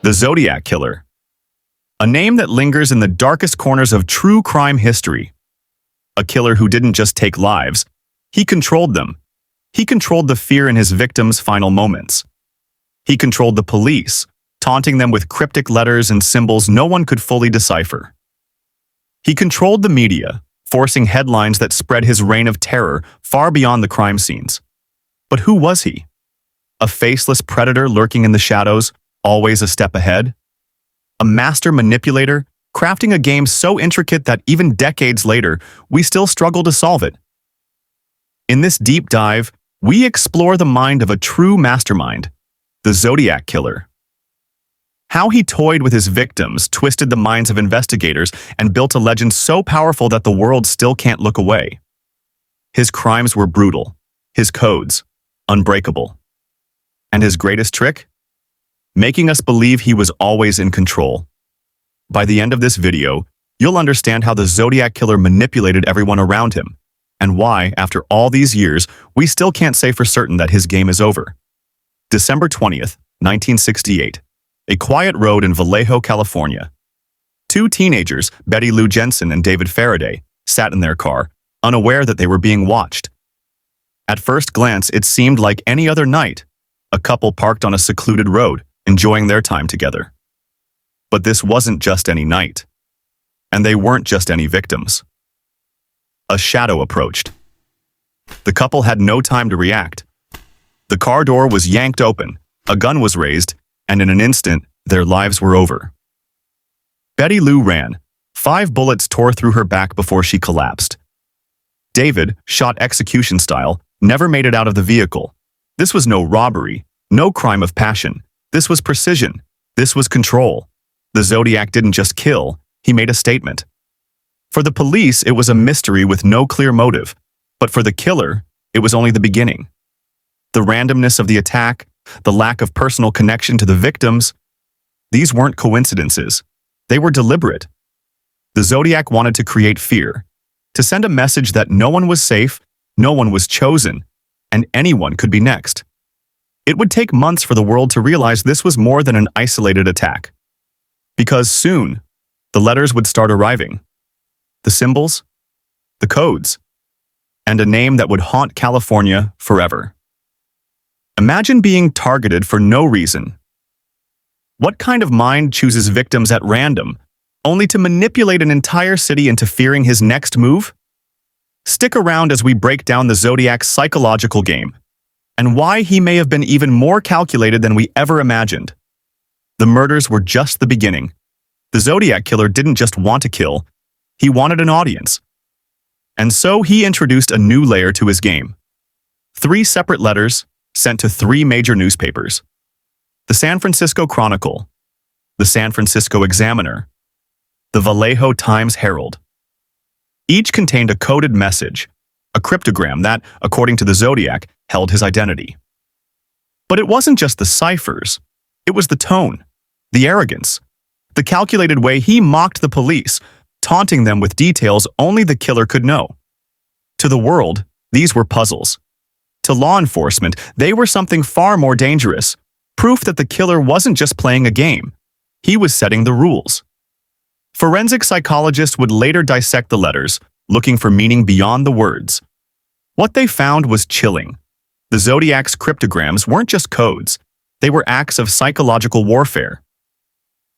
The Zodiac Killer. A name that lingers in the darkest corners of true crime history. A killer who didn't just take lives, he controlled them. He controlled the fear in his victims' final moments. He controlled the police, taunting them with cryptic letters and symbols no one could fully decipher. He controlled the media, forcing headlines that spread his reign of terror far beyond the crime scenes. But who was he? A faceless predator lurking in the shadows, always a step ahead? A master manipulator, crafting a game so intricate that even decades later, we still struggle to solve it? In this deep dive, we explore the mind of a true mastermind, the Zodiac Killer. How he toyed with his victims, twisted the minds of investigators, and built a legend so powerful that the world still can't look away. His crimes were brutal, his codes unbreakable. And his greatest trick? Making us believe he was always in control. By the end of this video, you'll understand how the Zodiac Killer manipulated everyone around him, and why, after all these years, we still can't say for certain that his game is over. December 20th, 1968. A quiet road in Vallejo, California. Two teenagers, Betty Lou Jensen and David Faraday, sat in their car, unaware that they were being watched. At first glance, it seemed like any other night, a couple parked on a secluded road, enjoying their time together. But this wasn't just any night. And they weren't just any victims. A shadow approached. The couple had no time to react. The car door was yanked open, a gun was raised, and in an instant, their lives were over. Betty Lou ran. 5 bullets tore through her back before she collapsed. David, shot execution style, never made it out of the vehicle. This was no robbery, no crime of passion. This was precision. This was control. The Zodiac didn't just kill, he made a statement. For the police, it was a mystery with no clear motive. But for the killer, it was only the beginning. The randomness of the attack, the lack of personal connection to the victims, these weren't coincidences. They were deliberate. The Zodiac wanted to create fear, to send a message that no one was safe, no one was chosen, and anyone could be next. It would take months for the world to realize this was more than an isolated attack. Because soon, the letters would start arriving. The symbols, the codes, and a name that would haunt California forever. Imagine being targeted for no reason. What kind of mind chooses victims at random, only to manipulate an entire city into fearing his next move? Stick around as we break down the Zodiac's psychological game, and why he may have been even more calculated than we ever imagined. The murders were just the beginning. The Zodiac Killer didn't just want to kill, he wanted an audience. And so he introduced a new layer to his game. 3 separate letters sent to 3 major newspapers. The San Francisco Chronicle, the San Francisco Examiner, the Vallejo Times-Herald. Each contained a coded message, a cryptogram that, according to the Zodiac, held his identity. But it wasn't just the ciphers. It was the tone, the arrogance, the calculated way he mocked the police, taunting them with details only the killer could know. To the world, these were puzzles. To law enforcement, they were something far more dangerous, proof that the killer wasn't just playing a game. He was setting the rules. Forensic psychologists would later dissect the letters, looking for meaning beyond the words. What they found was chilling. The Zodiac's cryptograms weren't just codes. They were acts of psychological warfare.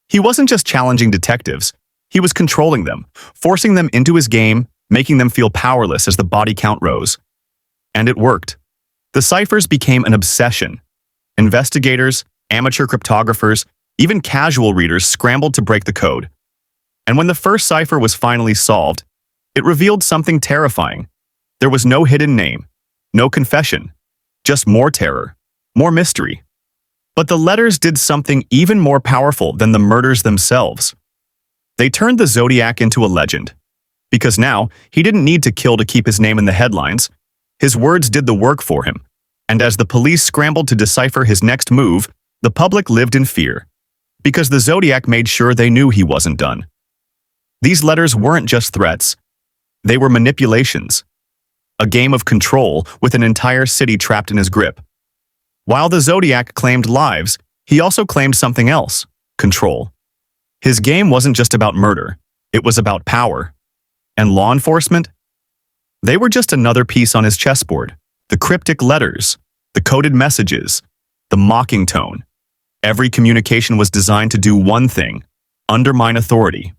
He wasn't just challenging detectives. He was controlling them, forcing them into his game, making them feel powerless as the body count rose. And it worked. The ciphers became an obsession. Investigators, amateur cryptographers, even casual readers scrambled to break the code. And when the first cipher was finally solved, it revealed something terrifying. There was no hidden name, no confession, just more terror, more mystery. But the letters did something even more powerful than the murders themselves. They turned the Zodiac into a legend. Because now, he didn't need to kill to keep his name in the headlines. His words did the work for him. And as the police scrambled to decipher his next move, the public lived in fear. Because the Zodiac made sure they knew he wasn't done. These letters weren't just threats. They were manipulations. A game of control with an entire city trapped in his grip. While the Zodiac claimed lives, he also claimed something else. control. His game wasn't just about murder, it was about power. And law enforcement? They were just another piece on his chessboard. The cryptic letters, the coded messages, the mocking tone. Every communication was designed to do one thing: undermine authority.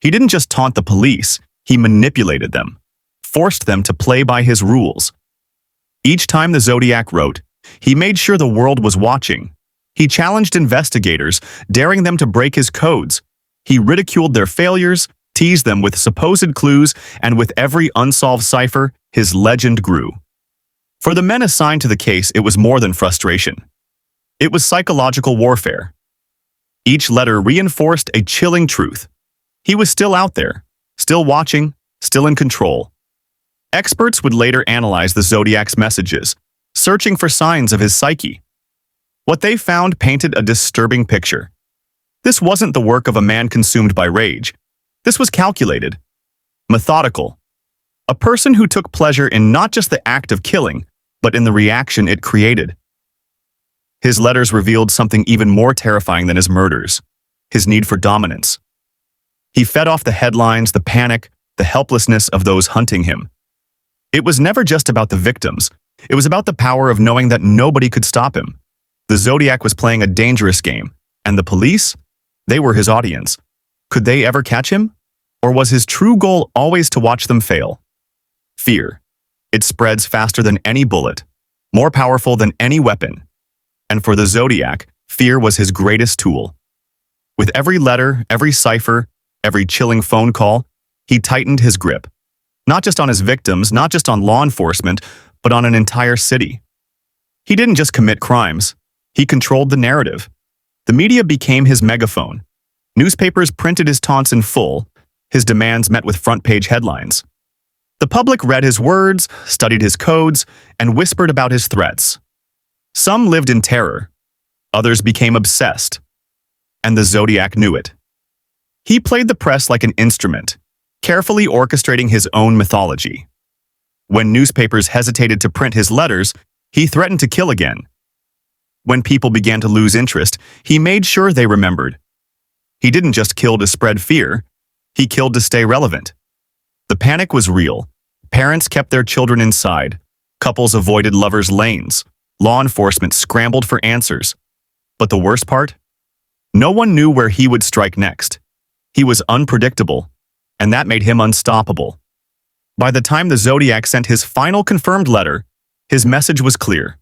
He didn't just taunt the police, he manipulated them, forced them to play by his rules. Each time the Zodiac wrote, he made sure the world was watching. He challenged investigators, daring them to break his codes. He ridiculed their failures, teased them with supposed clues, and with every unsolved cipher, his legend grew. For the men assigned to the case, it was more than frustration. It was psychological warfare. Each letter reinforced a chilling truth. He was still out there, still watching, still in control. Experts would later analyze the Zodiac's messages, searching for signs of his psyche. What they found painted a disturbing picture. This wasn't the work of a man consumed by rage. This was calculated, methodical. A person who took pleasure in not just the act of killing, but in the reaction it created. His letters revealed something even more terrifying than his murders: his need for dominance. He fed off the headlines, the panic, the helplessness of those hunting him. It was never just about the victims. It was about the power of knowing that nobody could stop him. The Zodiac was playing a dangerous game, and the police? They were his audience. Could they ever catch him? Or was his true goal always to watch them fail? Fear. It spreads faster than any bullet, more powerful than any weapon. And for the Zodiac, fear was his greatest tool. With every letter, every cipher, every chilling phone call, he tightened his grip. Not just on his victims, not just on law enforcement, but on an entire city. He didn't just commit crimes. He controlled the narrative. The media became his megaphone. Newspapers printed his taunts in full. His demands met with front-page headlines. The public read his words, studied his codes, and whispered about his threats. Some lived in terror. Others became obsessed. And the Zodiac knew it. He played the press like an instrument, carefully orchestrating his own mythology. When newspapers hesitated to print his letters, he threatened to kill again. When people began to lose interest, he made sure they remembered. He didn't just kill to spread fear, he killed to stay relevant. The panic was real. Parents kept their children inside. Couples avoided lovers' lanes. Law enforcement scrambled for answers. But the worst part? No one knew where he would strike next. He was unpredictable, and that made him unstoppable. By the time the Zodiac sent his final confirmed letter, his message was clear.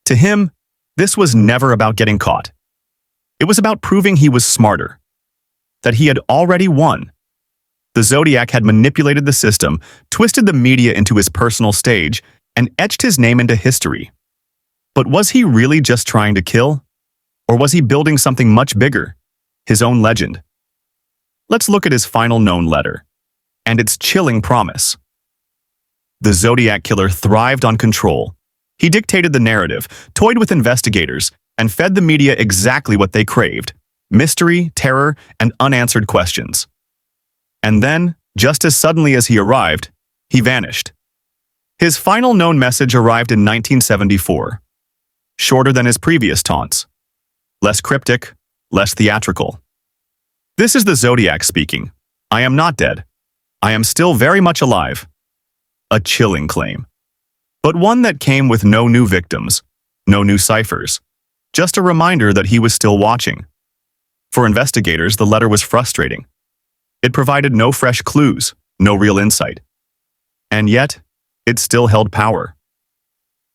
To him, this was never about getting caught. It was about proving he was smarter, that he had already won. The Zodiac had manipulated the system, twisted the media into his personal stage, and etched his name into history. But was he really just trying to kill? Or was he building something much bigger, his own legend? Let's look at his final known letter, and its chilling promise. The Zodiac Killer thrived on control. He dictated the narrative, toyed with investigators, and fed the media exactly what they craved: mystery, terror, and unanswered questions. And then, just as suddenly as he arrived, he vanished. His final known message arrived in 1974. Shorter than his previous taunts. Less cryptic, less theatrical. This is the Zodiac speaking. I am not dead. I am still very much alive. A chilling claim. But one that came with no new victims, no new ciphers. Just a reminder that he was still watching. For investigators, the letter was frustrating. It provided no fresh clues, no real insight. And yet, it still held power.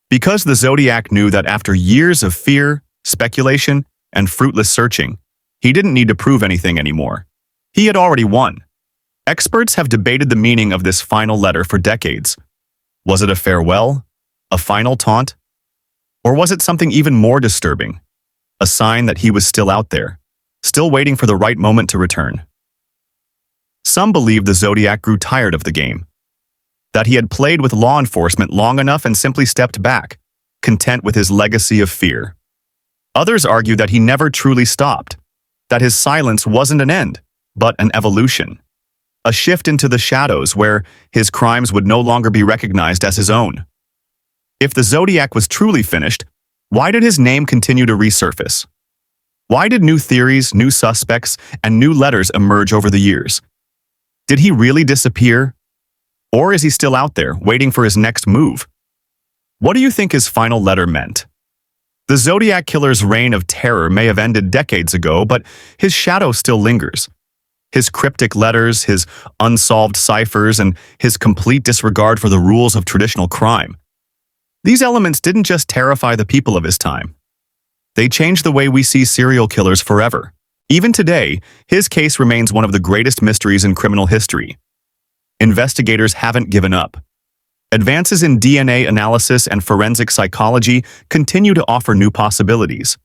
Because the Zodiac knew that after years of fear, speculation, and fruitless searching, he didn't need to prove anything anymore. He had already won. Experts have debated the meaning of this final letter for decades. Was it a farewell? A final taunt? Or was it something even more disturbing? A sign that he was still out there, still waiting for the right moment to return. Some believe the Zodiac grew tired of the game, that he had played with law enforcement long enough and simply stepped back, content with his legacy of fear. Others argue that he never truly stopped, that his silence wasn't an end, but an evolution, a shift into the shadows where his crimes would no longer be recognized as his own. If the Zodiac was truly finished, why did his name continue to resurface? Why did new theories, new suspects, and new letters emerge over the years? Did he really disappear? Or is he still out there, waiting for his next move? What do you think his final letter meant? The Zodiac Killer's reign of terror may have ended decades ago, but his shadow still lingers. His cryptic letters, his unsolved ciphers, and his complete disregard for the rules of traditional crime. These elements didn't just terrify the people of his time. They changed the way we see serial killers forever. Even today, his case remains one of the greatest mysteries in criminal history. Investigators haven't given up. Advances in DNA analysis and forensic psychology continue to offer new possibilities.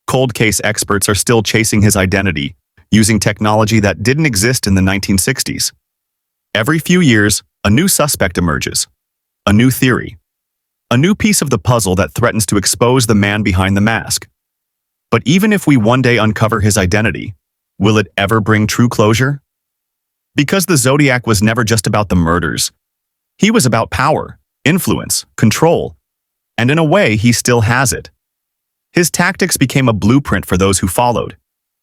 Cold case experts are still chasing his identity, using technology that didn't exist in the 1960s. Every few years, a new suspect emerges, a new theory, a new piece of the puzzle that threatens to expose the man behind the mask. But even if we one day uncover his identity, will it ever bring true closure? Because the Zodiac was never just about the murders. He was about power, influence, control, and in a way, he still has it. His tactics became a blueprint for those who followed.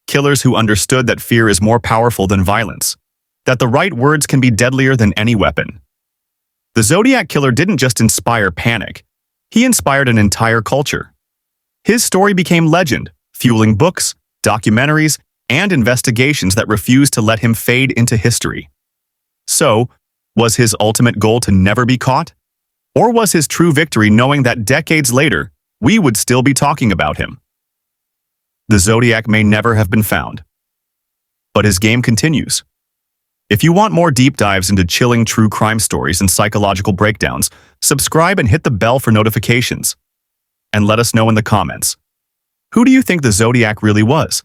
Killers who understood that fear is more powerful than violence, that the right words can be deadlier than any weapon. The Zodiac Killer didn't just inspire panic, he inspired an entire culture. His story became legend, fueling books, documentaries, and investigations that refused to let him fade into history. So, was his ultimate goal to never be caught? Or was his true victory knowing that decades later, we would still be talking about him? The Zodiac may never have been found, but his game continues. If you want more deep dives into chilling true crime stories and psychological breakdowns, subscribe and hit the bell for notifications. And let us know in the comments. Who do you think the Zodiac really was?